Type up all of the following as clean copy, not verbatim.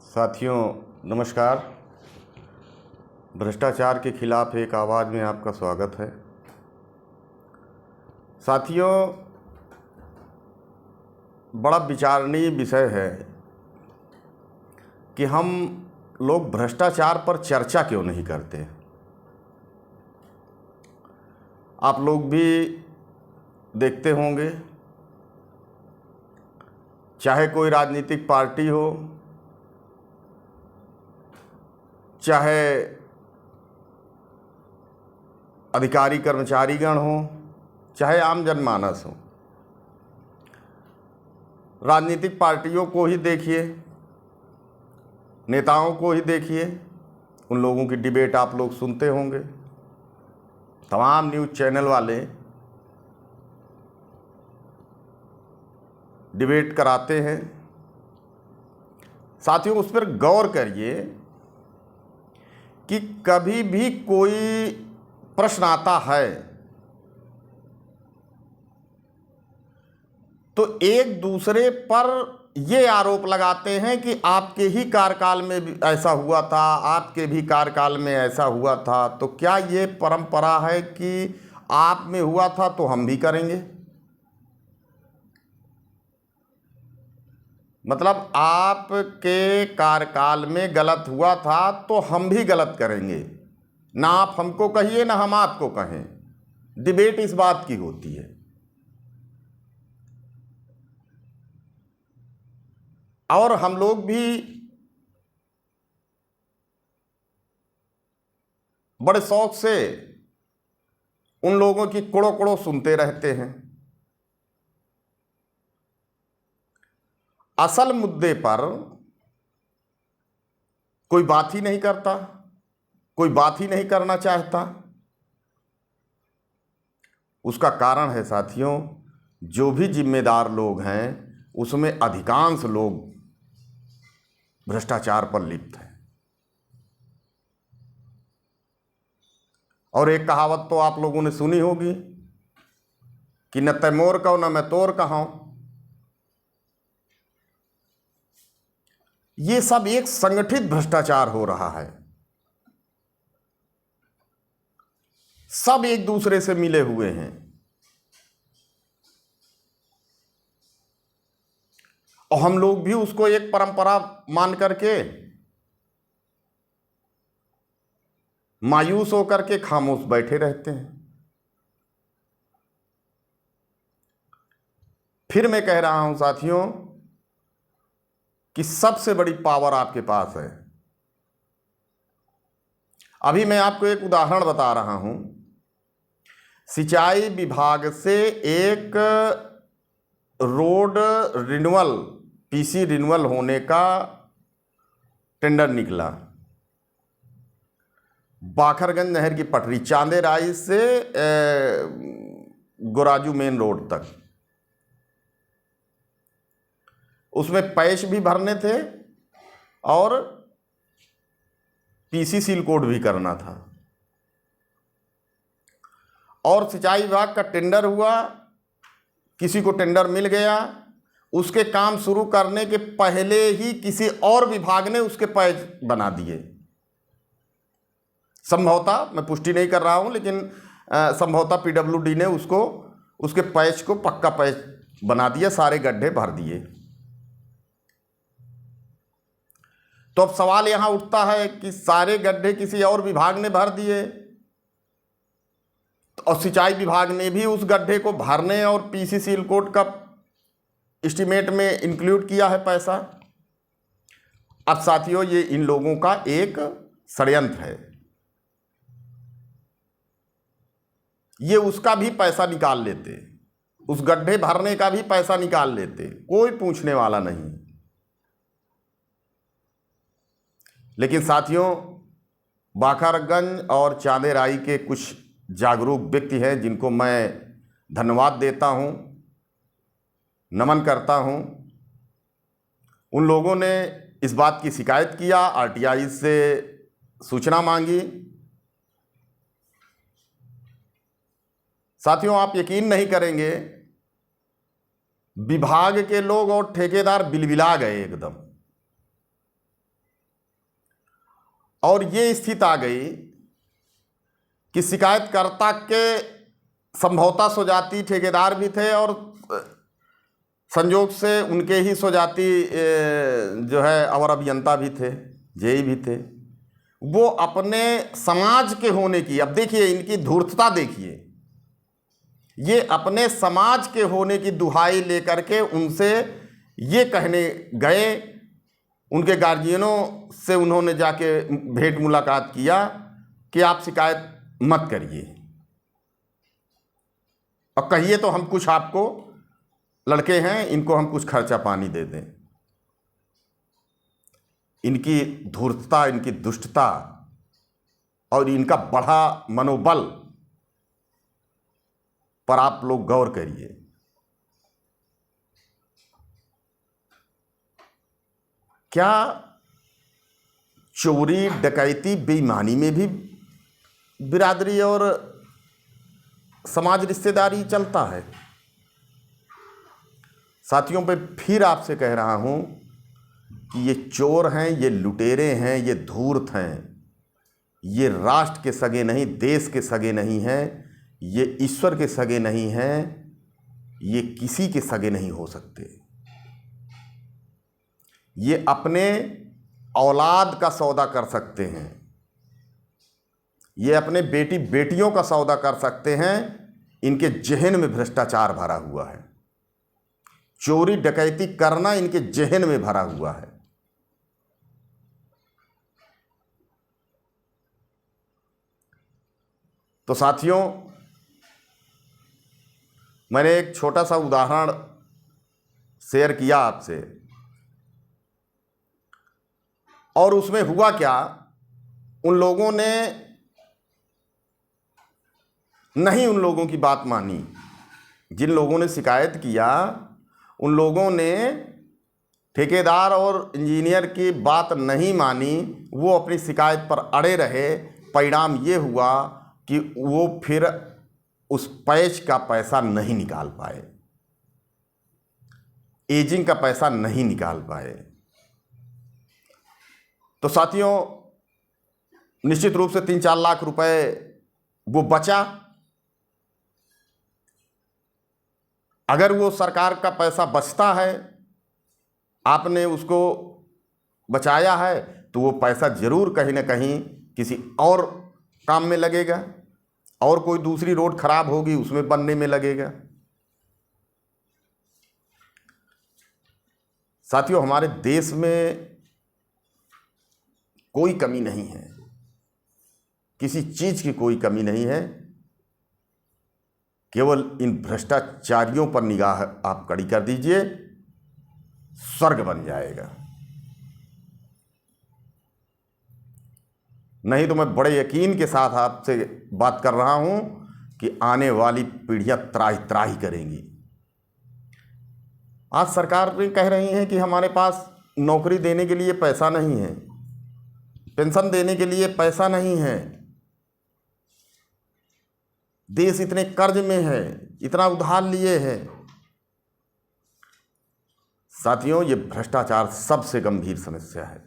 साथियों नमस्कार। भ्रष्टाचार के खिलाफ एक आवाज़ में आपका स्वागत है। साथियों, बड़ा विचारणीय विषय है कि हम लोग भ्रष्टाचार पर चर्चा क्यों नहीं करते। आप लोग भी देखते होंगे, चाहे कोई राजनीतिक पार्टी हो, चाहे अधिकारी कर्मचारीगण हो, चाहे आम जनमानस हो, राजनीतिक पार्टियों को ही देखिए, नेताओं को ही देखिए, उन लोगों की डिबेट आप लोग सुनते होंगे। तमाम न्यूज़ चैनल वाले डिबेट कराते हैं। साथियों, उस पर गौर करिए कि कभी भी कोई प्रश्न आता है तो एक दूसरे पर ये आरोप लगाते हैं कि आपके ही कार्यकाल में भी ऐसा हुआ था, आपके भी कार्यकाल में ऐसा हुआ था। तो क्या ये परंपरा है कि आप में हुआ था तो हम भी करेंगे? मतलब आपके कार्यकाल में गलत हुआ था तो हम भी गलत करेंगे। ना आप हमको कहिए ना हम आपको कहें। डिबेट इस बात की होती है। और हम लोग भी बड़े शौक से उन लोगों की कुड़ो कुड़ो सुनते रहते हैं। असल मुद्दे पर कोई बात ही नहीं करता, कोई बात ही नहीं करना चाहता। उसका कारण है साथियों, जो भी जिम्मेदार लोग हैं उसमें अधिकांश लोग भ्रष्टाचार पर लिप्त हैं। और एक कहावत तो आप लोगों ने सुनी होगी कि न तैमोर कहो न मैं तोर कहूं। ये सब एक संगठित भ्रष्टाचार हो रहा है। सब एक दूसरे से मिले हुए हैं और हम लोग भी उसको एक परंपरा मान करके मायूस होकर के खामोश बैठे रहते हैं। फिर मैं कह रहा हूं साथियों कि सबसे बड़ी पावर आपके पास है। अभी मैं आपको एक उदाहरण बता रहा हूं। सिंचाई विभाग से एक रोड रिन्यूअल, पीसी रिन्यूअल होने का टेंडर निकला। बाखरगंज नहर की पटरी चांदेराई से गोराजू मेन रोड तक। उसमें पैच भी भरने थे और पीसी सील कोड भी करना था। और सिंचाई विभाग का टेंडर हुआ, किसी को टेंडर मिल गया। उसके काम शुरू करने के पहले ही किसी और विभाग ने उसके पैच बना दिए। संभवतः, मैं पुष्टि नहीं कर रहा हूं, लेकिन संभवतः पीडब्ल्यूडी ने उसको, उसके पैच को पक्का पैच बना दिया, सारे गड्ढे भर दिए। तो अब सवाल यहां उठता है कि सारे गड्ढे किसी और विभाग ने भर दिए और सिंचाई विभाग ने भी उस गड्ढे को भरने और पीसी सील कोड का एस्टीमेट में इंक्लूड किया है पैसा। अब साथियों, ये इन लोगों का एक षड्यंत्र है। ये उसका भी पैसा निकाल लेते, उस गड्ढे भरने का भी पैसा निकाल लेते, कोई पूछने वाला नहीं। लेकिन साथियों, बाखरगंज और चांदेराई के कुछ जागरूक व्यक्ति हैं जिनको मैं धन्यवाद देता हूं, नमन करता हूं। उन लोगों ने इस बात की शिकायत किया, आरटीआई से सूचना मांगी। साथियों, आप यकीन नहीं करेंगे, विभाग के लोग और ठेकेदार बिलबिला गए एकदम। और ये स्थिति आ गई कि शिकायतकर्ता के संभवतः स्वजाति ठेकेदार भी थे और संयोग से उनके ही स्वजाति जो है और अभियंता भी थे, जेई भी थे। वो अपने समाज के होने की, अब देखिए इनकी धूर्तता देखिए, ये अपने समाज के होने की दुहाई लेकर के उनसे ये कहने गए, उनके गार्जियनों से उन्होंने जाके भेंट मुलाकात किया कि आप शिकायत मत करिए और कहिए तो हम कुछ, आपको लड़के हैं इनको हम कुछ खर्चा पानी दे दें। इनकी धूर्तता, इनकी दुष्टता और इनका बढ़ा मनोबल पर आप लोग गौर करिए। क्या चोरी डकैती बेईमानी में भी बिरादरी और समाज रिश्तेदारी चलता है? साथियों, पे फिर आपसे कह रहा हूं कि ये चोर हैं, ये लुटेरे हैं, ये धूर्त हैं, ये राष्ट्र के सगे नहीं, देश के सगे नहीं हैं, ये ईश्वर के सगे नहीं हैं, ये किसी के सगे नहीं हो सकते। ये अपने औलाद का सौदा कर सकते हैं, ये अपने बेटी बेटियों का सौदा कर सकते हैं। इनके जहन में भ्रष्टाचार भरा हुआ है, चोरी डकैती करना इनके जहन में भरा हुआ है। तो साथियों, मैंने एक छोटा सा उदाहरण शेयर किया आपसे, और उसमें हुआ क्या, उन लोगों ने नहीं उन लोगों की बात मानी। जिन लोगों ने शिकायत किया उन लोगों ने ठेकेदार और इंजीनियर की बात नहीं मानी, वो अपनी शिकायत पर अड़े रहे। परिणाम ये हुआ कि वो फिर उस पैच का पैसा नहीं निकाल पाए, एजिंग का पैसा नहीं निकाल पाए। तो साथियों, निश्चित रूप से 3-4 लाख रुपए वो बचा। अगर वो सरकार का पैसा बचता है, आपने उसको बचाया है, तो वो पैसा जरूर कहीं ना कहीं किसी और काम में लगेगा, और कोई दूसरी रोड खराब होगी उसमें बनने में लगेगा। साथियों, हमारे देश में कोई कमी नहीं है, किसी चीज की कोई कमी नहीं है। केवल इन भ्रष्टाचारियों पर निगाह आप कड़ी कर दीजिए, स्वर्ग बन जाएगा। नहीं तो मैं बड़े यकीन के साथ आपसे बात कर रहा हूं कि आने वाली पीढ़ियां त्राही त्राही करेंगी। आज सरकार भी कह रही है कि हमारे पास नौकरी देने के लिए पैसा नहीं है, पेंशन देने के लिए पैसा नहीं है, देश इतने कर्ज में है, इतना उधार लिए है। साथियों, ये भ्रष्टाचार सबसे गंभीर समस्या है,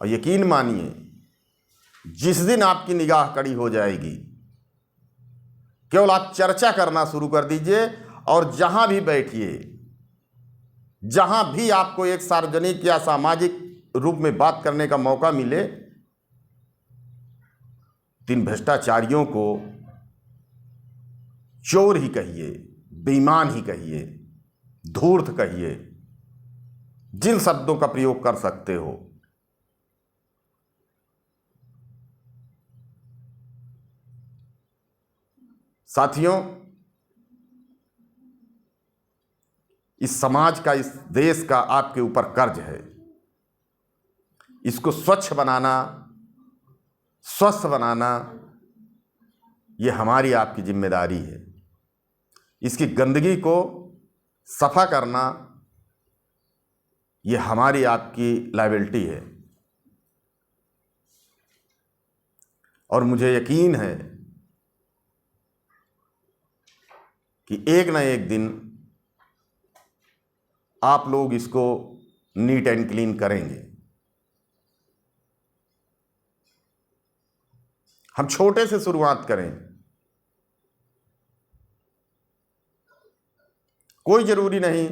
और यकीन मानिए जिस दिन आपकी निगाह कड़ी हो जाएगी, केवल आप चर्चा करना शुरू कर दीजिए, और जहां भी बैठिए, जहां भी आपको एक सार्वजनिक या सामाजिक रूप में बात करने का मौका मिले, इन भ्रष्टाचारियों को चोर ही कहिए, बेईमान ही कहिए, धूर्त कहिए, जिन शब्दों का प्रयोग कर सकते हो। साथियों, इस समाज का, इस देश का आपके ऊपर कर्ज है। इसको स्वच्छ बनाना, स्वस्थ बनाना, ये हमारी आपकी जिम्मेदारी है। इसकी गंदगी को सफा करना, ये हमारी आपकी लायबिलिटी है। और मुझे यकीन है कि एक न एक दिन आप लोग इसको नीट एंड क्लीन करेंगे। हम छोटे से शुरुआत करें। कोई जरूरी नहीं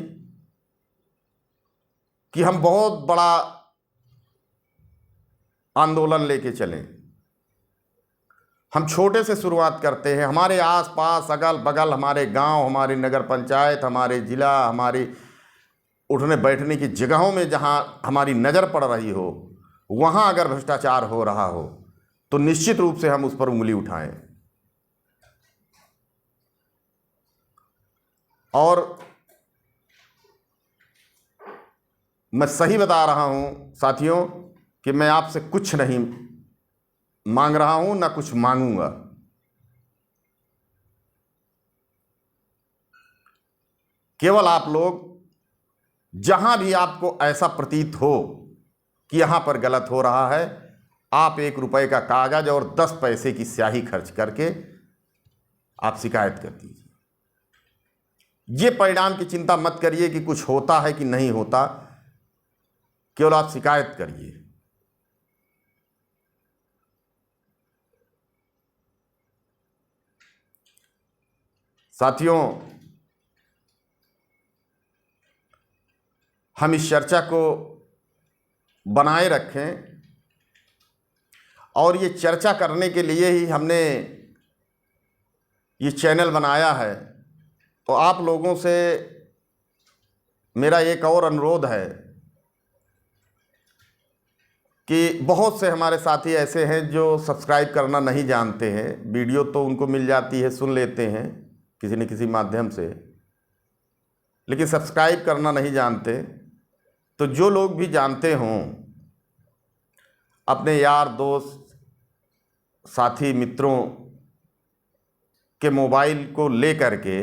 कि हम बहुत बड़ा आंदोलन लेके चलें। हम छोटे से शुरुआत करते हैं। हमारे आसपास अगल बगल, हमारे गांव, हमारी नगर पंचायत, हमारे जिला, हमारी उठने बैठने की जगहों में जहां हमारी नज़र पड़ रही हो, वहां अगर भ्रष्टाचार हो रहा हो तो निश्चित रूप से हम उस पर उंगली उठाएं। और मैं सही बता रहा हूं साथियों कि मैं आपसे कुछ नहीं मांग रहा हूं, ना कुछ मांगूंगा। केवल आप लोग जहां भी आपको ऐसा प्रतीत हो कि यहां पर गलत हो रहा है, आप 1 रुपए का कागज और 10 पैसे की स्याही खर्च करके आप शिकायत कर दीजिए। ये परिणाम की चिंता मत करिए कि कुछ होता है कि नहीं होता, केवल आप शिकायत करिए। साथियों, हम इस चर्चा को बनाए रखें और ये चर्चा करने के लिए ही हमने ये चैनल बनाया है। तो आप लोगों से मेरा एक और अनुरोध है कि बहुत से हमारे साथी ऐसे हैं जो सब्सक्राइब करना नहीं जानते हैं। वीडियो तो उनको मिल जाती है, सुन लेते हैं किसी न किसी माध्यम से, लेकिन सब्सक्राइब करना नहीं जानते। तो जो लोग भी जानते हों, अपने यार दोस्त, साथी, मित्रों के मोबाइल को ले करके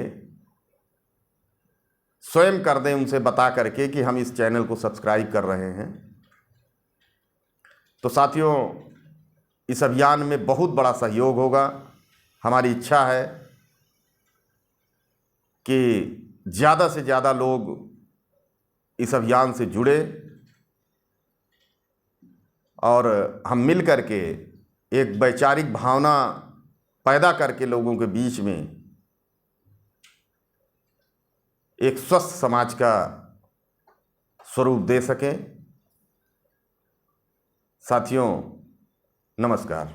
स्वयं कर दें, उनसे बता करके कि हम इस चैनल को सब्सक्राइब कर रहे हैं। तो साथियों, इस अभियान में बहुत बड़ा सहयोग होगा। हमारी इच्छा है कि ज़्यादा से ज़्यादा लोग इस अभियान से जुड़े और हम मिल करके एक वैचारिक भावना पैदा करके लोगों के बीच में एक स्वस्थ समाज का स्वरूप दे सकें। साथियों, नमस्कार।